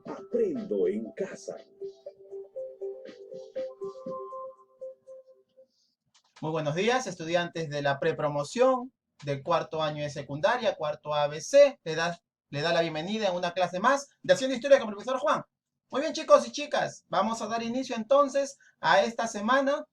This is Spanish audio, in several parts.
Aprendo en casa. Muy buenos días, estudiantes de la prepromoción del cuarto año de secundaria, cuarto ABC. Le da la bienvenida en una clase más de Haciendo Historia con el profesor Juan. Muy bien, chicos y chicas, vamos a dar inicio entonces a esta semana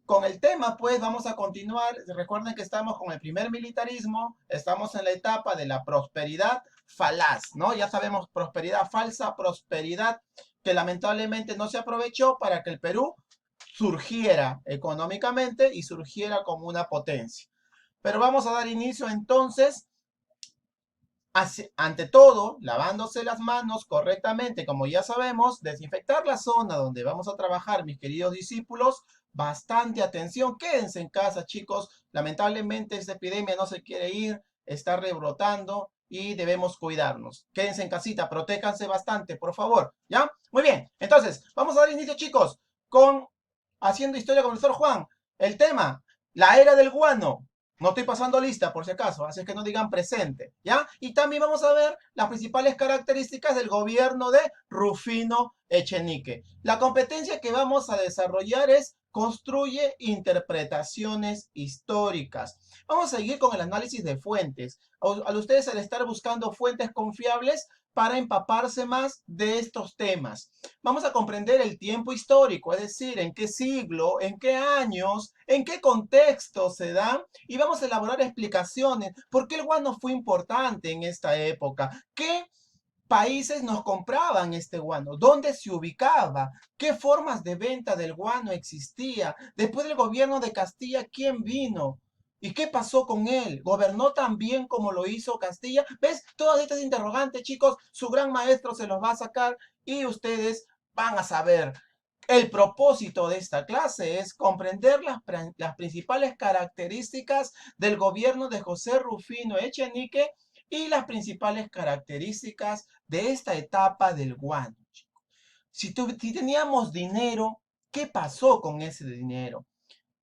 con el tema. Pues vamos a continuar. Recuerden que estamos con el primer militarismo, estamos en la etapa de la prosperidad falaz, ¿no? Ya sabemos, prosperidad falsa, prosperidad que lamentablemente no se aprovechó para que el Perú surgiera económicamente y surgiera como una potencia. Pero vamos a dar inicio entonces, ante todo, lavándose las manos correctamente, como ya sabemos, desinfectar la zona donde vamos a trabajar, mis queridos discípulos. Bastante atención, quédense en casa, chicos. Lamentablemente esta epidemia no se quiere ir, está rebrotando y debemos cuidarnos. Quédense en casita, protéjanse bastante, por favor, ¿ya? Muy bien, entonces, vamos a dar inicio, chicos, con Haciendo Historia con el profesor Juan. El tema, la era del guano. No estoy pasando lista, por si acaso, así es que no digan presente, ¿ya? Y también vamos a ver las principales características del gobierno de Rufino Echenique. La competencia que vamos a desarrollar es construye interpretaciones históricas. Vamos a seguir con el análisis de fuentes. A ustedes, al estar buscando fuentes confiables para empaparse más de estos temas. Vamos a comprender el tiempo histórico, es decir, en qué siglo, en qué años, en qué contexto se da, y vamos a elaborar explicaciones. ¿Por qué el guano fue importante en esta época? ¿Qué países nos compraban este guano? ¿Dónde se ubicaba? ¿Qué formas de venta del guano existía? Después del gobierno de Castilla, ¿quién vino? ¿Y qué pasó con él? ¿Gobernó tan bien como lo hizo Castilla? ¿Ves? Todas estas interrogantes, chicos, su gran maestro se los va a sacar y ustedes van a saber. El propósito de esta clase es comprender las principales características del gobierno de José Rufino Echenique y las principales características de esta etapa del guano. Si teníamos dinero, ¿qué pasó con ese dinero?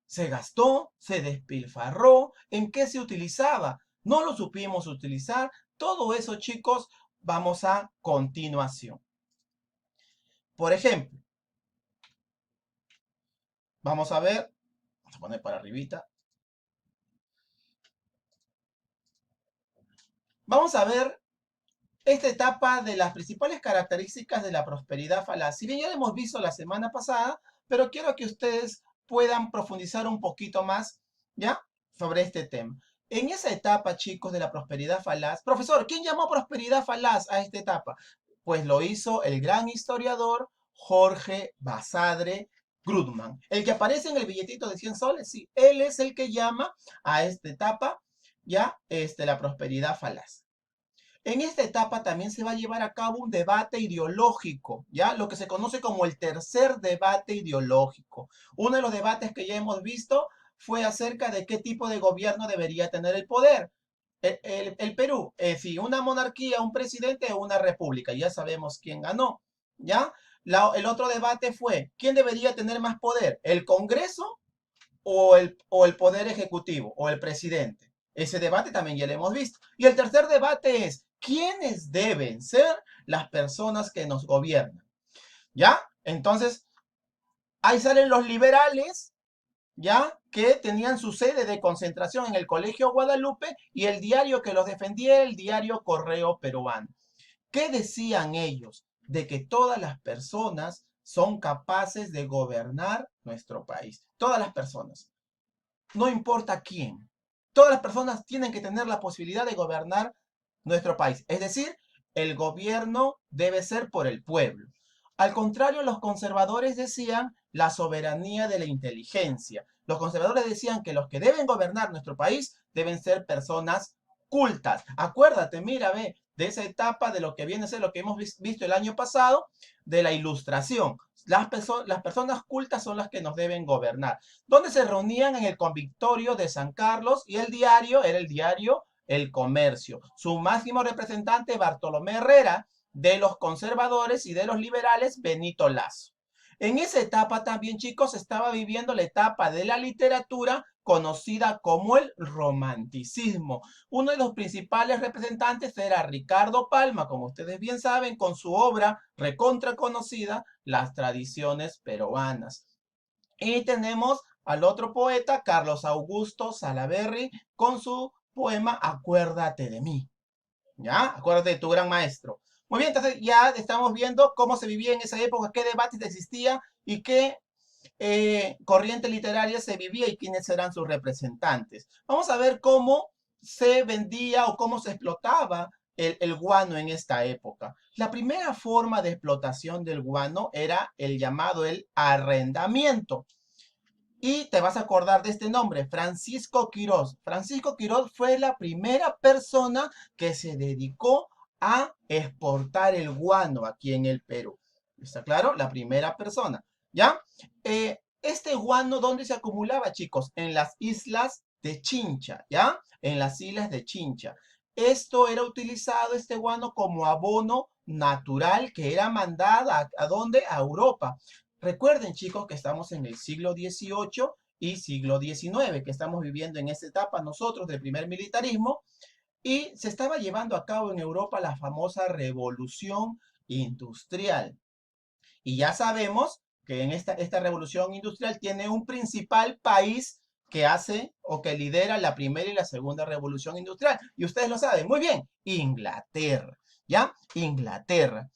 ¿Se gastó? ¿Se despilfarró? ¿En qué se utilizaba? ¿No lo supimos utilizar? Todo eso, chicos, vamos a continuación. Por ejemplo, vamos a ver, vamos a poner para arribita. Vamos a ver esta etapa de las principales características de la prosperidad falaz. Si bien ya lo hemos visto la semana pasada, pero quiero que ustedes puedan profundizar un poquito más, ¿ya? Sobre este tema. En esa etapa, chicos, de la prosperidad falaz, profesor, ¿quién llamó prosperidad falaz a esta etapa? Pues lo hizo el gran historiador Jorge Basadre Grudman. El que aparece en el billetito de 100 soles, sí, él es el que llama a esta etapa, ya, la prosperidad falaz. En esta etapa también se va a llevar a cabo un debate ideológico, ¿ya? Lo que se conoce como el tercer debate ideológico. Uno de los debates que ya hemos visto fue acerca de qué tipo de gobierno debería tener el poder. El Perú, si una monarquía, un presidente o una república, ya sabemos quién ganó, ¿ya? El otro debate fue, ¿quién debería tener más poder? ¿El Congreso o el Poder Ejecutivo o el presidente? Ese debate también ya lo hemos visto. Y el tercer debate es, ¿quiénes deben ser las personas que nos gobiernan? ¿Ya? Entonces, ahí salen los liberales, ¿ya? Que tenían su sede de concentración en el Colegio Guadalupe y el diario que los defendía, el diario Correo Peruano. ¿Qué decían ellos? De que todas las personas son capaces de gobernar nuestro país. Todas las personas. No importa quién. Todas las personas tienen que tener la posibilidad de gobernar nuestro país. Es decir, el gobierno debe ser por el pueblo. Al contrario, los conservadores decían la soberanía de la inteligencia. Los conservadores decían que los que deben gobernar nuestro país deben ser personas cultas. Acuérdate, mira, ve, de esa etapa de lo que viene a ser lo que hemos visto el año pasado, de la ilustración. Las personas cultas son las que nos deben gobernar, donde se reunían en el convictorio de San Carlos y el diario era el diario El Comercio. Su máximo representante, Bartolomé Herrera, de los conservadores y de los liberales, Benito Lazo. En esa etapa también, chicos, estaba viviendo la etapa de la literatura conocida como el romanticismo. Uno de los principales representantes era Ricardo Palma, como ustedes bien saben, con su obra recontra conocida, Las tradiciones peruanas. Y tenemos al otro poeta, Carlos Augusto Salaverry, con su poema Acuérdate de mí. ¿Ya? Acuérdate de tu gran maestro. Muy bien, entonces ya estamos viendo cómo se vivía en esa época, qué debates existía y qué corriente literaria se vivía y quiénes eran sus representantes. Vamos a ver cómo se vendía o cómo se explotaba el guano en esta época. La primera forma de explotación del guano era el llamado el arrendamiento. Y te vas a acordar de este nombre, Francisco Quirós. Francisco Quirós fue la primera persona que se dedicó a exportar el guano aquí en el Perú. ¿Está claro? La primera persona. ¿Ya? Este guano, ¿dónde se acumulaba, chicos? En las islas de Chincha, ¿ya? En las islas de Chincha. Esto era utilizado, este guano, como abono natural que era mandado ¿a dónde? A Europa. Recuerden, chicos, que estamos en el siglo XVIII y siglo XIX, que estamos viviendo en esta etapa nosotros del primer militarismo, y se estaba llevando a cabo en Europa la famosa revolución industrial. Y ya sabemos que en esta revolución industrial tiene un principal país que hace o que lidera la primera y la segunda revolución industrial. Y ustedes lo saben muy bien, Inglaterra, ¿ya? Inglaterra.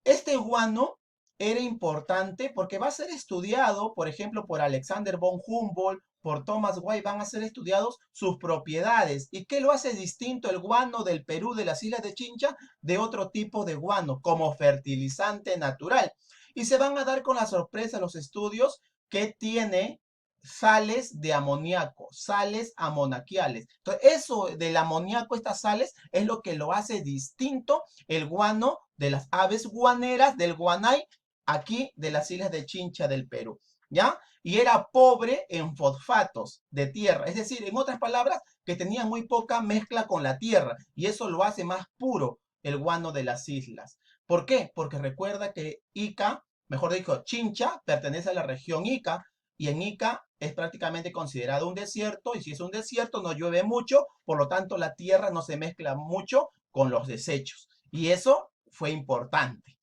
Este guano era importante porque va a ser estudiado, por ejemplo, por Alexander von Humboldt, por Thomas White, van a ser estudiados sus propiedades. ¿Y qué lo hace distinto el guano del Perú, de las islas de Chincha, de otro tipo de guano, como fertilizante natural? Y se van a dar con la sorpresa los estudios que tiene sales de amoníaco, sales amonaquiales. Entonces, eso del amoníaco, estas sales, es lo que lo hace distinto el guano de las aves guaneras del Guanay, aquí de las islas de Chincha del Perú, ¿ya? Y era pobre en fosfatos de tierra, es decir, en otras palabras, que tenía muy poca mezcla con la tierra, y eso lo hace más puro el guano de las islas. ¿Por qué? Porque recuerda que Ica, mejor dicho, Chincha, pertenece a la región Ica, y en Ica es prácticamente considerado un desierto, y si es un desierto no llueve mucho, por lo tanto la tierra no se mezcla mucho con los desechos. Y eso fue importante,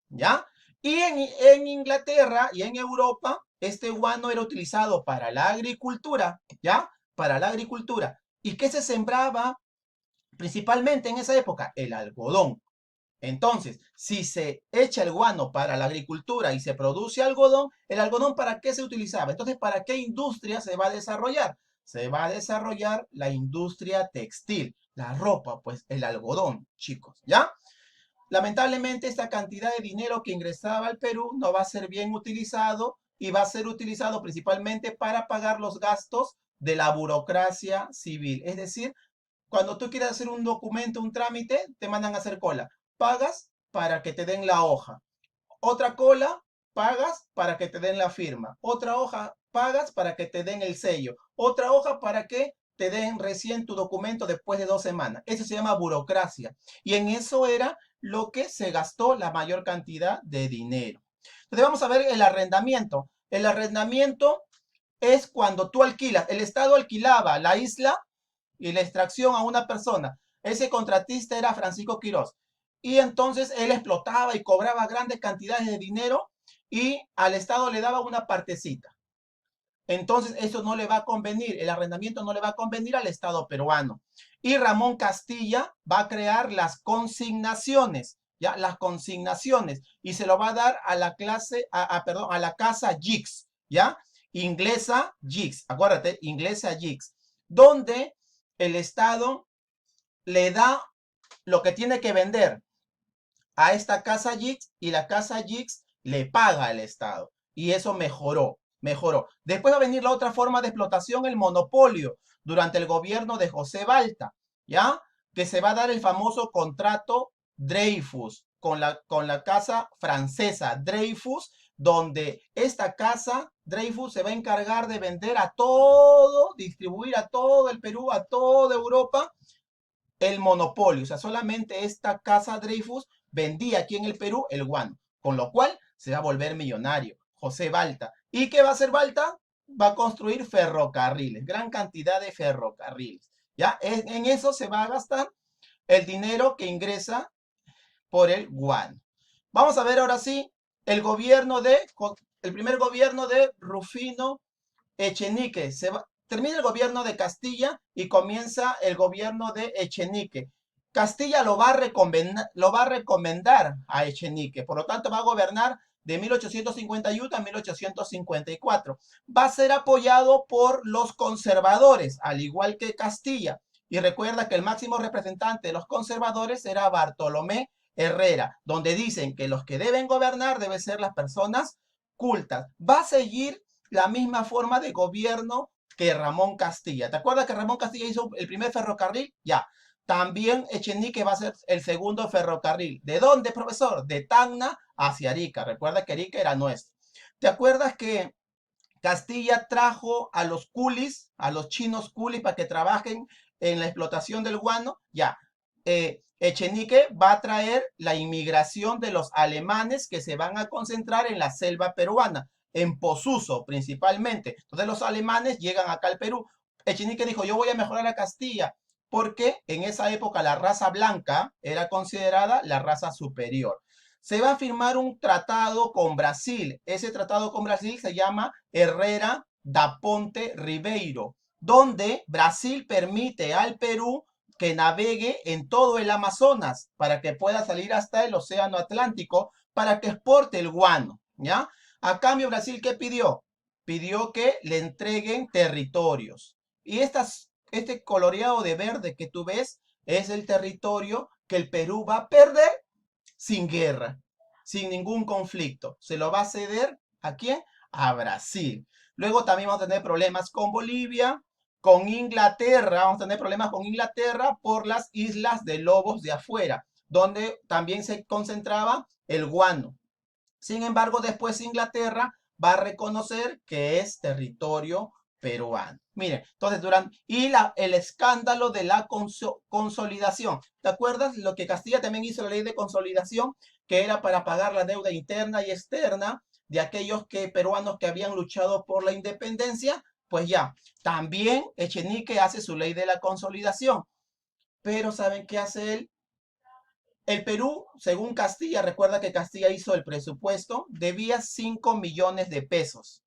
¿ya? Y en Inglaterra y en Europa, este guano era utilizado para la agricultura, ¿ya? Para la agricultura. ¿Y qué se sembraba principalmente en esa época? El algodón. Entonces, si se echa el guano para la agricultura y se produce algodón, ¿el algodón para qué se utilizaba? Entonces, ¿para qué industria se va a desarrollar? Se va a desarrollar la industria textil, la ropa, pues el algodón, chicos, ¿ya? Lamentablemente, esta cantidad de dinero que ingresaba al Perú no va a ser bien utilizado y va a ser utilizado principalmente para pagar los gastos de la burocracia civil. Es decir, cuando tú quieres hacer un documento, un trámite, te mandan a hacer cola. Pagas para que te den la hoja. Otra cola, pagas para que te den la firma. Otra hoja, pagas para que te den el sello. Otra hoja para que te den recién tu documento después de 2 semanas. Eso se llama burocracia. Y en eso era lo que se gastó la mayor cantidad de dinero. Entonces vamos a ver el arrendamiento. El arrendamiento es cuando tú alquilas. El Estado alquilaba la isla y la extracción a una persona. Ese contratista era Francisco Quirós. Y entonces él explotaba y cobraba grandes cantidades de dinero y al Estado le daba una partecita. Entonces eso no le va a convenir, el arrendamiento no le va a convenir al Estado peruano. Y Ramón Castilla va a crear las consignaciones, ¿ya? Las consignaciones. Y se lo va a dar a la clase, perdón, a la casa Jix, ¿ya? Inglesa Jix, acuérdate, inglesa Jix, donde el Estado le da lo que tiene que vender a esta casa Jix y la casa Jix le paga al Estado. Y eso mejoró, mejoró. Después va a venir la otra forma de explotación, el monopolio, durante el gobierno de José Balta, ¿ya? Que se va a dar el famoso contrato Dreyfus con la casa francesa Dreyfus, donde esta casa Dreyfus se va a encargar de vender a todo, distribuir a todo el Perú, a toda Europa, el monopolio. O sea, solamente esta casa Dreyfus vendía aquí en el Perú el guano, con lo cual se va a volver millonario. José Balta. ¿Y qué va a hacer Balta? va a construir ferrocarriles, gran cantidad de ferrocarriles. ¿Ya? En eso se va a gastar el dinero que ingresa por el guano. Vamos a ver ahora sí el el primer gobierno de Rufino Echenique. Termina el gobierno de Castilla y comienza el gobierno de Echenique. Castilla lo va a recomendar a Echenique, por lo tanto va a gobernar de 1851 a 1854. Va a ser apoyado por los conservadores, al igual que Castilla. Y recuerda que el máximo representante de los conservadores era Bartolomé Herrera, donde dicen que los que deben gobernar deben ser las personas cultas. Va a seguir la misma forma de gobierno que Ramón Castilla. ¿Te acuerdas que Ramón Castilla hizo el primer ferrocarril? Ya. También Echenique va a ser el segundo ferrocarril. ¿De dónde, profesor? De Tacna hacia Arica. Recuerda que Arica era nuestro. ¿Te acuerdas que Castilla trajo a los culis, a los chinos culis, para que trabajen en la explotación del guano? Ya. Echenique va a traer la inmigración de los alemanes que se van a concentrar en la selva peruana, en Posuso principalmente. Entonces los alemanes llegan acá al Perú. Echenique dijo, yo voy a mejorar a Castilla, porque en esa época la raza blanca era considerada la raza superior. Se va a firmar un tratado con Brasil. Ese tratado con Brasil se llama Herrera da Ponte Ribeiro, donde Brasil permite al Perú que navegue en todo el Amazonas para que pueda salir hasta el Océano Atlántico para que exporte el guano, ¿ya? A cambio, Brasil, ¿qué pidió? Pidió que le entreguen territorios. Y este coloreado de verde que tú ves es el territorio que el Perú va a perder sin guerra, sin ningún conflicto. Se lo va a ceder ¿a quién? A Brasil. Luego también vamos a tener problemas con Bolivia, con Inglaterra, vamos a tener problemas con Inglaterra por las islas de Lobos de afuera, donde también se concentraba el guano. Sin embargo, después Inglaterra va a reconocer que es territorio peruano. Miren, entonces el escándalo de la consolidación. ¿Te acuerdas lo que Castilla también hizo la ley de consolidación, que era para pagar la deuda interna y externa de aquellos peruanos que habían luchado por la independencia? Pues ya, también Echenique hace su ley de la consolidación. Pero ¿saben qué hace él? El Perú, según Castilla, recuerda que Castilla hizo el presupuesto, debía 5 millones de pesos,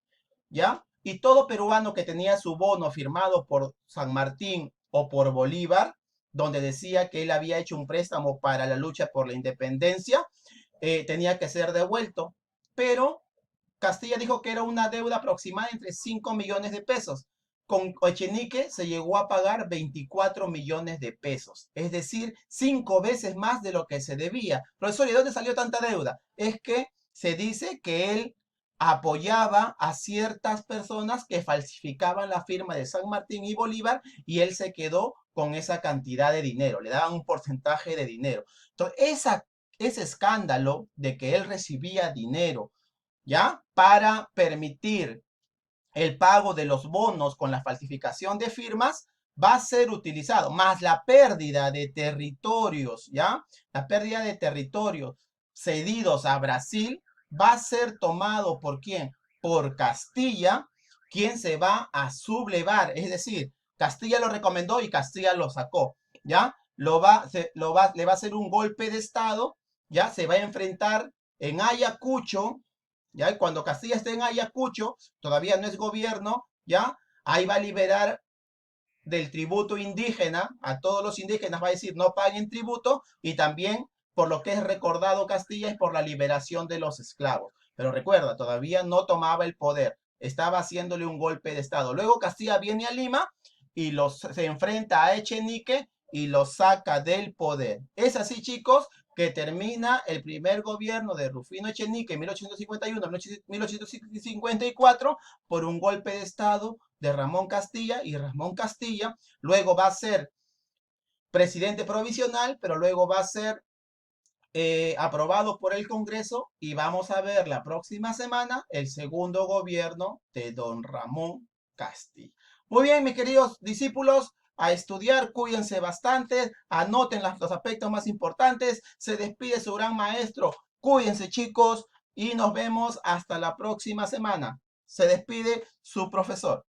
¿ya? Y todo peruano que tenía su bono firmado por San Martín o por Bolívar, donde decía que él había hecho un préstamo para la lucha por la independencia, tenía que ser devuelto. Pero Castilla dijo que era una deuda aproximada entre 5 millones de pesos. Con Echenique se llegó a pagar 24 millones de pesos, es decir, 5 veces más de lo que se debía. Profesor, ¿y de dónde salió tanta deuda? Es que se dice que él apoyaba a ciertas personas que falsificaban la firma de San Martín y Bolívar y él se quedó con esa cantidad de dinero, le daban un porcentaje de dinero. Entonces, ese escándalo de que él recibía dinero, ¿ya? Para permitir el pago de los bonos con la falsificación de firmas va a ser utilizado, más la pérdida de territorios, ¿ya? La pérdida de territorios cedidos a Brasil va a ser tomado ¿por quién? Por Castilla, quien se va a sublevar, es decir, Castilla lo recomendó y Castilla lo sacó, ¿ya? Le va a hacer un golpe de estado, ¿ya? Se va a enfrentar en Ayacucho, ¿ya? Cuando Castilla esté en Ayacucho, todavía no es gobierno, ¿ya? Ahí va a liberar del tributo indígena, a todos los indígenas va a decir no paguen tributo, y también por lo que es recordado Castilla es por la liberación de los esclavos. Pero recuerda, todavía no tomaba el poder, estaba haciéndole un golpe de estado. Luego Castilla viene a Lima y se enfrenta a Echenique y lo saca del poder. Es así, chicos, que termina el primer gobierno de Rufino Echenique en 1851-1854 por un golpe de estado de Ramón Castilla, y Ramón Castilla luego va a ser presidente provisional, pero luego va a ser aprobado por el Congreso y vamos a ver la próxima semana el segundo gobierno de don Ramón Castilla. Muy bien, mis queridos discípulos, a estudiar, cuídense bastante, anoten los aspectos más importantes, se despide su gran maestro, cuídense chicos y nos vemos hasta la próxima semana. Se despide su profesor.